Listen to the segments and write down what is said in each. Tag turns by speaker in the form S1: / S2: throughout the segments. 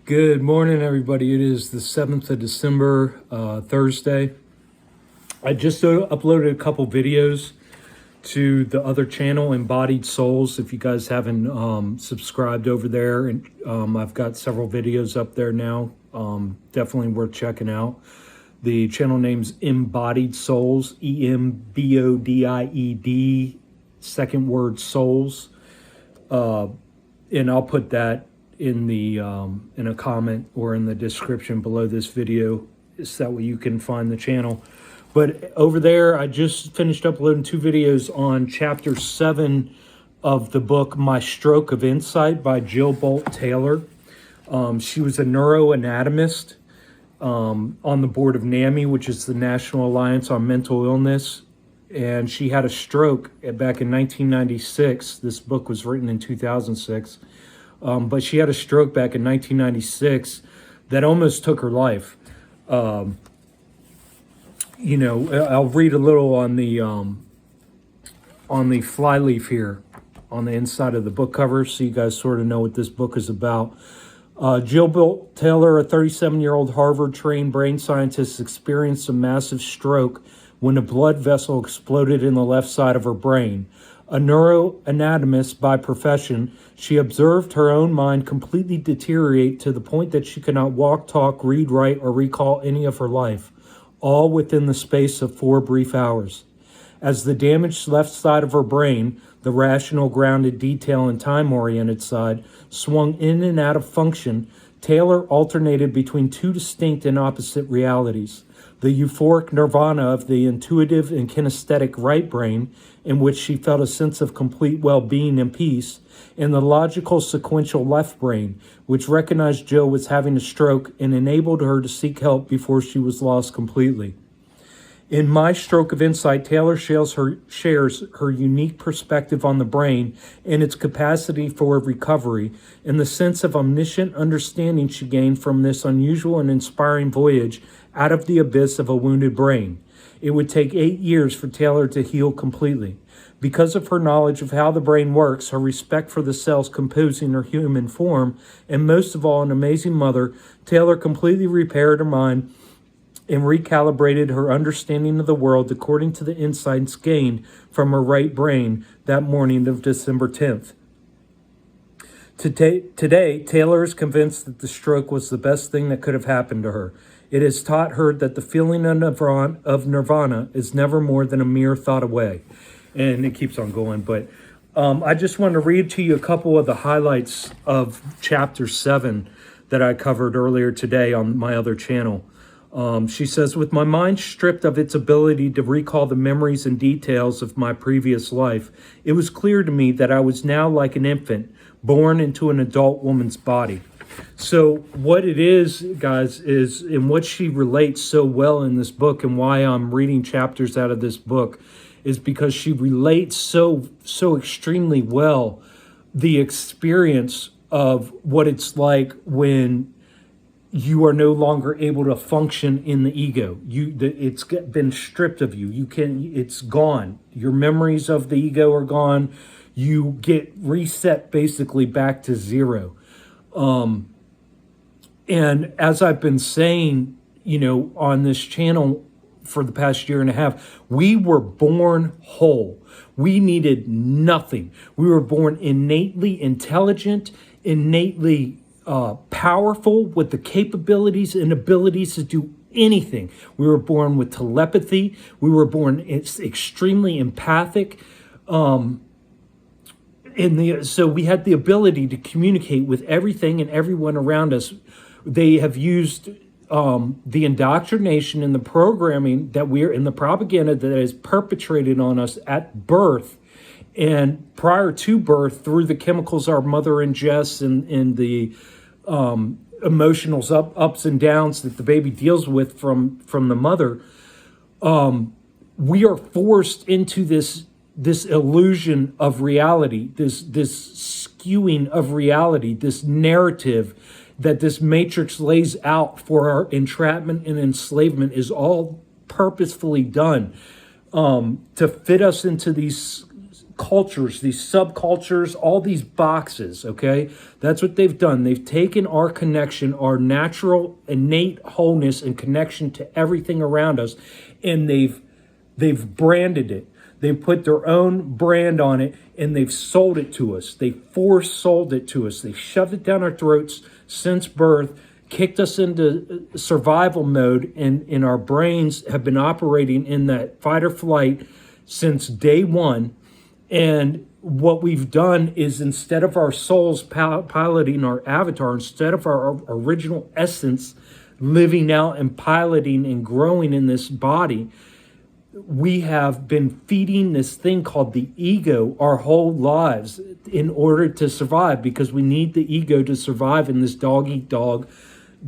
S1: Good morning, everybody. It is the 7th of December, Thursday. I just uploaded a couple videos to the other channel, Embodied Souls. If you guys haven't subscribed over there, and I've got several videos up there now. Definitely worth checking out. The channel name's Embodied Souls, Embodied, second word Souls. And I'll put that in the in a comment or in the description below this video, so that way you can find the channel. But over there, I just finished uploading 2 videos on chapter 7 of the book My Stroke of Insight by Jill Bolte Taylor. She was a neuroanatomist on the board of NAMI, which is the National Alliance on Mental Illness, and she had a stroke back in 1996. This book was written in 2006. But she had a stroke back in 1996 that almost took her life. I'll read a little on the flyleaf here on the inside of the book cover, so you guys sort of know what this book is about. Jill Bolte Taylor, a 37-year-old Harvard-trained brain scientist, experienced a massive stroke when a blood vessel exploded in the left side of her brain. A neuroanatomist by profession, she observed her own mind completely deteriorate to the point that she could not walk, talk, read, write, or recall any of her life, all within the space of 4 brief hours. As the damaged left side of her brain, the rational, grounded, detail, and time-oriented side, swung in and out of function, Taylor alternated between 2 distinct and opposite realities: the euphoric nirvana of the intuitive and kinesthetic right brain, in which she felt a sense of complete well-being and peace, and the logical sequential left brain, which recognized Jill was having a stroke and enabled her to seek help before she was lost completely. In My Stroke of Insight, Taylor shares her unique perspective on the brain and its capacity for recovery, and the sense of omniscient understanding she gained from this unusual and inspiring voyage out of the abyss of a wounded brain. It would take 8 years for Taylor to heal completely. Because of her knowledge of how the brain works, her respect for the cells composing her human form, and most of all, an amazing mother, Taylor completely repaired her mind and recalibrated her understanding of the world according to the insights gained from her right brain that morning of December 10th. Today, Taylor is convinced that the stroke was the best thing that could have happened to her. It has taught her that the feeling of nirvana is never more than a mere thought away. And it keeps on going, but I just want to read to you a couple of the highlights of chapter 7 that I covered earlier today on my other channel. She says, with my mind stripped of its ability to recall the memories and details of my previous life, it was clear to me that I was now like an infant, born into an adult woman's body. So what it is, guys, is, and what she relates so well in this book, and why I'm reading chapters out of this book, is because she relates so extremely well the experience of what it's like when you are no longer able to function in the ego. It's been stripped of you. It's gone. Your memories of the ego are gone. You get reset basically back to zero. And as I've been saying, on this channel for the past year and a half, we were born whole. We needed nothing. We were born innately intelligent, innately powerful, with the capabilities and abilities to do anything. We were born with telepathy. We were born extremely empathic. So we had the ability to communicate with everything and everyone around us. They have used the indoctrination and the programming that we're in, the propaganda that is perpetrated on us at birth and prior to birth, through the chemicals our mother ingests and the emotional ups and downs that the baby deals with from the mother. We are forced into this illusion of reality, this skewing of reality, this narrative that this matrix lays out for our entrapment and enslavement is all purposefully done to fit us into these cultures, these subcultures, all these boxes, okay? That's what they've done. They've taken our connection, our natural, innate wholeness and connection to everything around us, and they've branded it. They put their own brand on it, and they've sold it to us. They force-sold it to us. They shoved it down our throats since birth, kicked us into survival mode, and our brains have been operating in that fight or flight since day one. And what we've done is, instead of our souls piloting our avatar, instead of our original essence living out and piloting and growing in this body, we have been feeding this thing called the ego our whole lives in order to survive, because we need the ego to survive in this dog eat dog,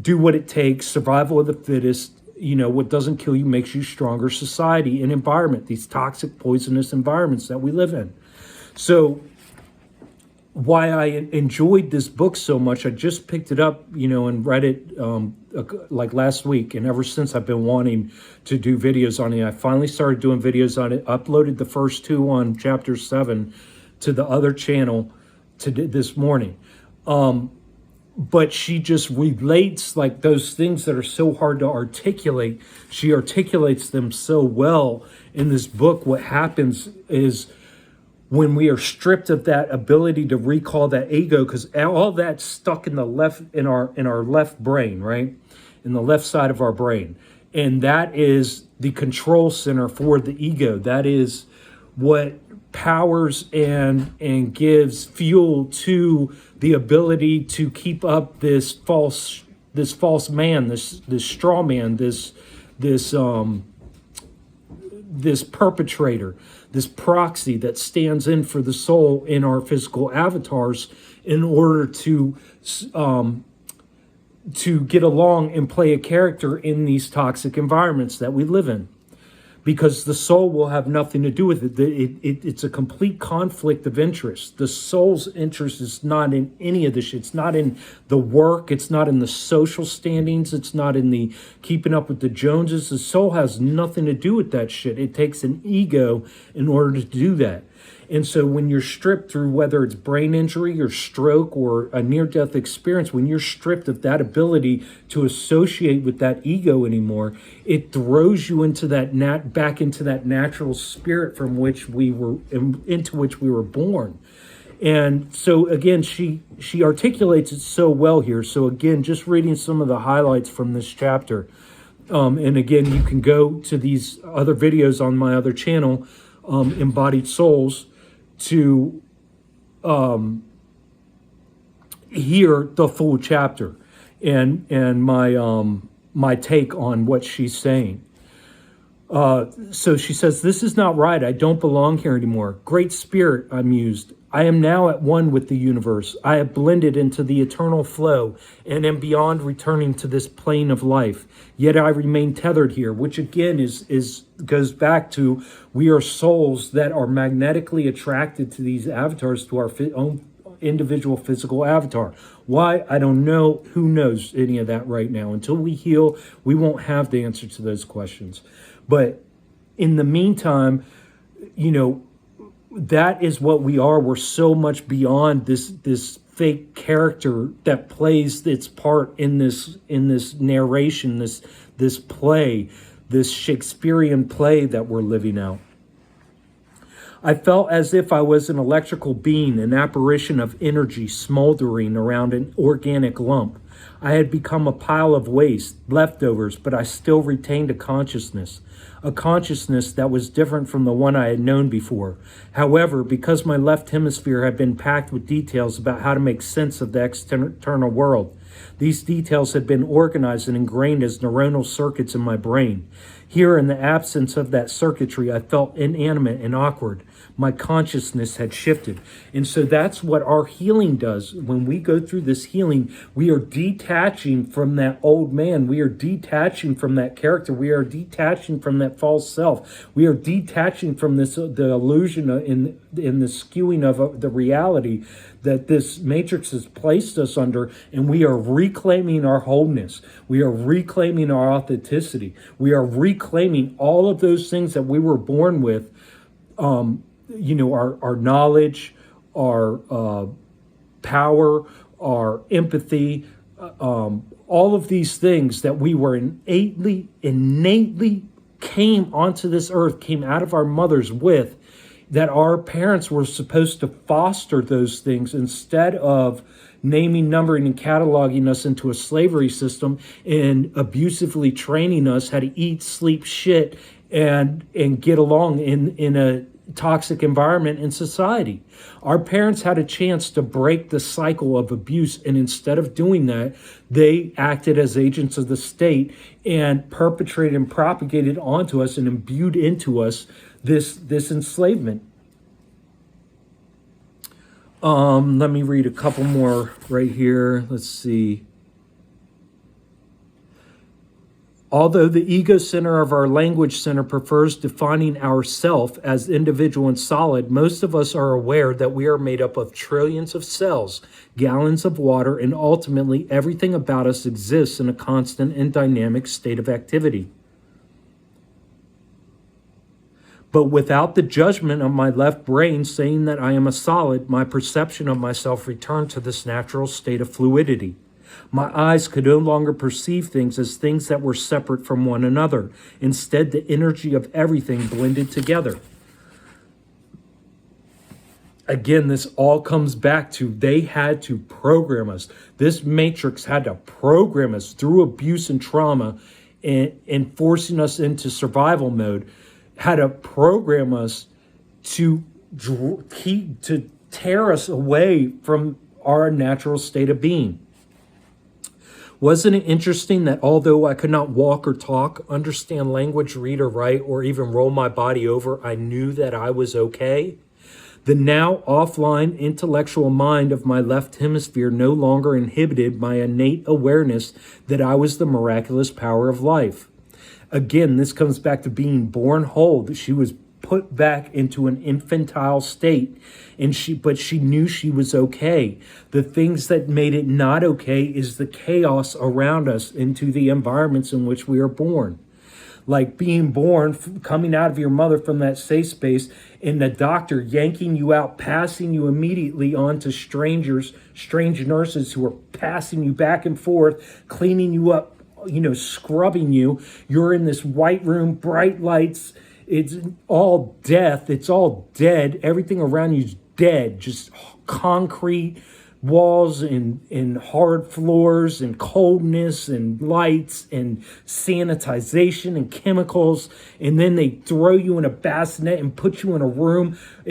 S1: do what it takes, survival of the fittest, what doesn't kill you makes you stronger society and environment, these toxic, poisonous environments that we live in. So why I enjoyed this book so much, I just picked it up, and read it like last week. And ever since, I've been wanting to do videos on it. I finally started doing videos on it, uploaded the first 2 on chapter 7 to the other channel this morning. But she just relates, like, those things that are so hard to articulate. She articulates them so well in this book. What happens is, when we are stripped of that ability to recall that ego, because all that's stuck in our left brain, right? In the left side of our brain. And that is the control center for the ego. That is what powers and gives fuel to the ability to keep up this false man, this straw man, this perpetrator, this proxy that stands in for the soul in our physical avatars in order to get along and play a character in these toxic environments that we live in. Because the soul will have nothing to do with it. It's a complete conflict of interest. The soul's interest is not in any of this shit. It's not in the work. It's not in the social standings. It's not in the keeping up with the Joneses. The soul has nothing to do with that shit. It takes an ego in order to do that. And so when you're stripped through, whether it's brain injury or stroke or a near-death experience, when you're stripped of that ability to associate with that ego anymore, it throws you into that back into that natural spirit from which we were into which we were born. And so again, she articulates it so well here. So again, just reading some of the highlights from this chapter. And again, you can go to these other videos on my other channel, Embodied Souls, to hear the full chapter and my take on what she's saying. So she says, "This is not right. I don't belong here anymore. Great Spirit," I mused. "I am now at one with the universe. I have blended into the eternal flow and am beyond returning to this plane of life. Yet I remain tethered here," which again goes back to, we are souls that are magnetically attracted to these avatars, to our own individual physical avatar. Why? I don't know. Who knows any of that right now? Until we heal, we won't have the answer to those questions. But in the meantime, that is what we are. We're so much beyond this fake character that plays its part in this narration, this play, this Shakespearean play that we're living out. I felt as if I was an electrical being, an apparition of energy smoldering around an organic lump. I had become a pile of waste, leftovers, but I still retained a consciousness that was different from the one I had known before. However, because my left hemisphere had been packed with details about how to make sense of the external world, these details had been organized and ingrained as neuronal circuits in my brain. Here, in the absence of that circuitry, I felt inanimate and awkward. My consciousness had shifted. And so that's what our healing does. When we go through this healing, we are detaching from that old man. We are detaching from that character. We are detaching from that false self. We are detaching from the illusion in the skewing of the reality that this matrix has placed us under, and we are reclaiming our wholeness. We are reclaiming our authenticity. We are reclaiming all of those things that we were born with, our knowledge, our power, our empathy, all of these things that we were innately came onto this earth, came out of our mothers with, that our parents were supposed to foster those things instead of naming, numbering, and cataloging us into a slavery system and abusively training us how to eat, sleep, shit, and get along in a toxic environment in society. Our parents had a chance to break the cycle of abuse, and instead of doing that, they acted as agents of the state and perpetrated and propagated onto us and imbued into us this enslavement. Let me read a couple more right here. Let's see. Although the ego center of our language center prefers defining ourself as individual and solid, most of us are aware that we are made up of trillions of cells, gallons of water, and ultimately everything about us exists in a constant and dynamic state of activity. But without the judgment of my left brain saying that I am a solid, my perception of myself returned to this natural state of fluidity. My eyes could no longer perceive things as things that were separate from one another. Instead, the energy of everything blended together. Again, this all comes back to they had to program us. This matrix had to program us through abuse and trauma and forcing us into survival mode, had to program us to tear us away from our natural state of being. Wasn't it interesting that although I could not walk or talk, understand language, read or write, or even roll my body over, I knew that I was okay? The now offline intellectual mind of my left hemisphere no longer inhibited my innate awareness that I was the miraculous power of life. Again, this comes back to being born whole, that she was put back into an infantile state, but she knew she was okay. The things that made it not okay is the chaos around us into the environments in which we are born. Like being born, coming out of your mother from that safe space, and the doctor yanking you out, passing you immediately on to strange nurses who are passing you back and forth, cleaning you up, scrubbing you. You're in this white room, bright lights. It's all death. It's all dead. Everything around you is dead. Just concrete walls and hard floors and coldness and lights and sanitization and chemicals. And then they throw you in a bassinet and put you in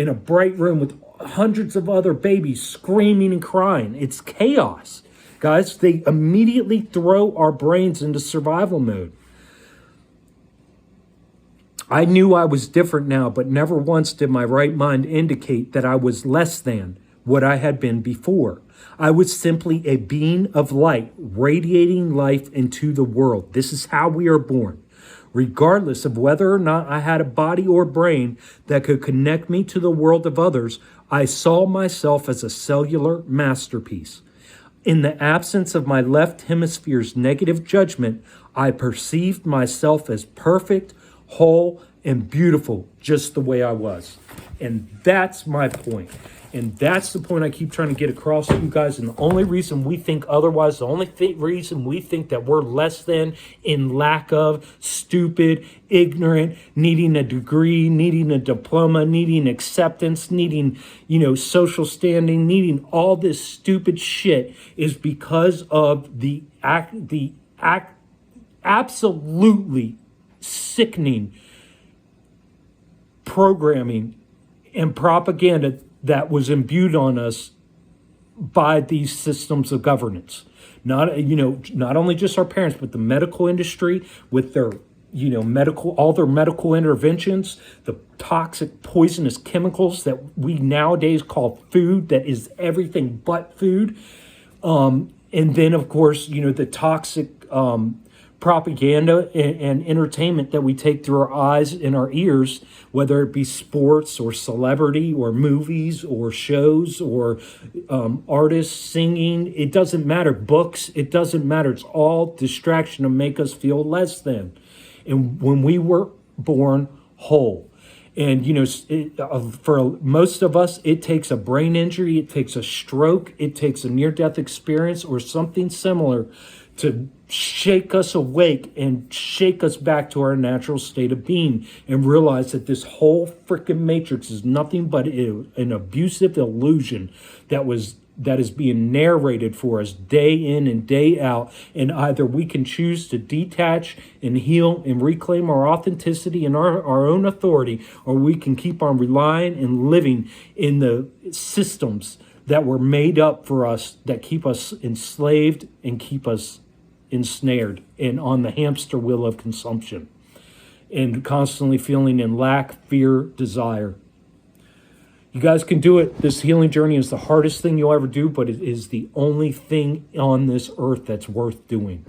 S1: a bright room with hundreds of other babies screaming and crying. It's chaos. Guys, they immediately throw our brains into survival mode. I knew I was different now, but never once did my right mind indicate that I was less than what I had been before. I was simply a being of light, radiating life into the world. This is how we are born. Regardless of whether or not I had a body or brain that could connect me to the world of others, I saw myself as a cellular masterpiece. In the absence of my left hemisphere's negative judgment, I perceived myself as perfect, whole, and beautiful, just the way I was. And that's my point. And that's the point I keep trying to get across to you guys. And the only reason we think otherwise, the only reason we think that we're less than, in lack of, stupid, ignorant, needing a degree, needing a diploma, needing acceptance, needing, social standing, needing all this stupid shit is because of the absolutely sickening programming and propaganda that was imbued on us by these systems of governance. Not only just our parents, but the medical industry with their, all their medical interventions, the toxic, poisonous chemicals that we nowadays call food, that is everything but food. And then, of course, the toxic propaganda and entertainment that we take through our eyes and our ears, whether it be sports or celebrity or movies or shows or artists singing. It doesn't matter. Books, it doesn't matter. It's all distraction to make us feel less than. And when we were born whole, And, for most of us, it takes a brain injury, it takes a stroke, it takes a near-death experience or something similar to shake us awake and shake us back to our natural state of being and realize that this whole freaking matrix is nothing but an abusive illusion that is being narrated for us day in and day out. And either we can choose to detach and heal and reclaim our authenticity and our own authority, or we can keep on relying and living in the systems that were made up for us, that keep us enslaved and keep us ensnared and on the hamster wheel of consumption and constantly feeling in lack, fear, desire. You guys can do it. This healing journey is the hardest thing you'll ever do, but it is the only thing on this earth that's worth doing.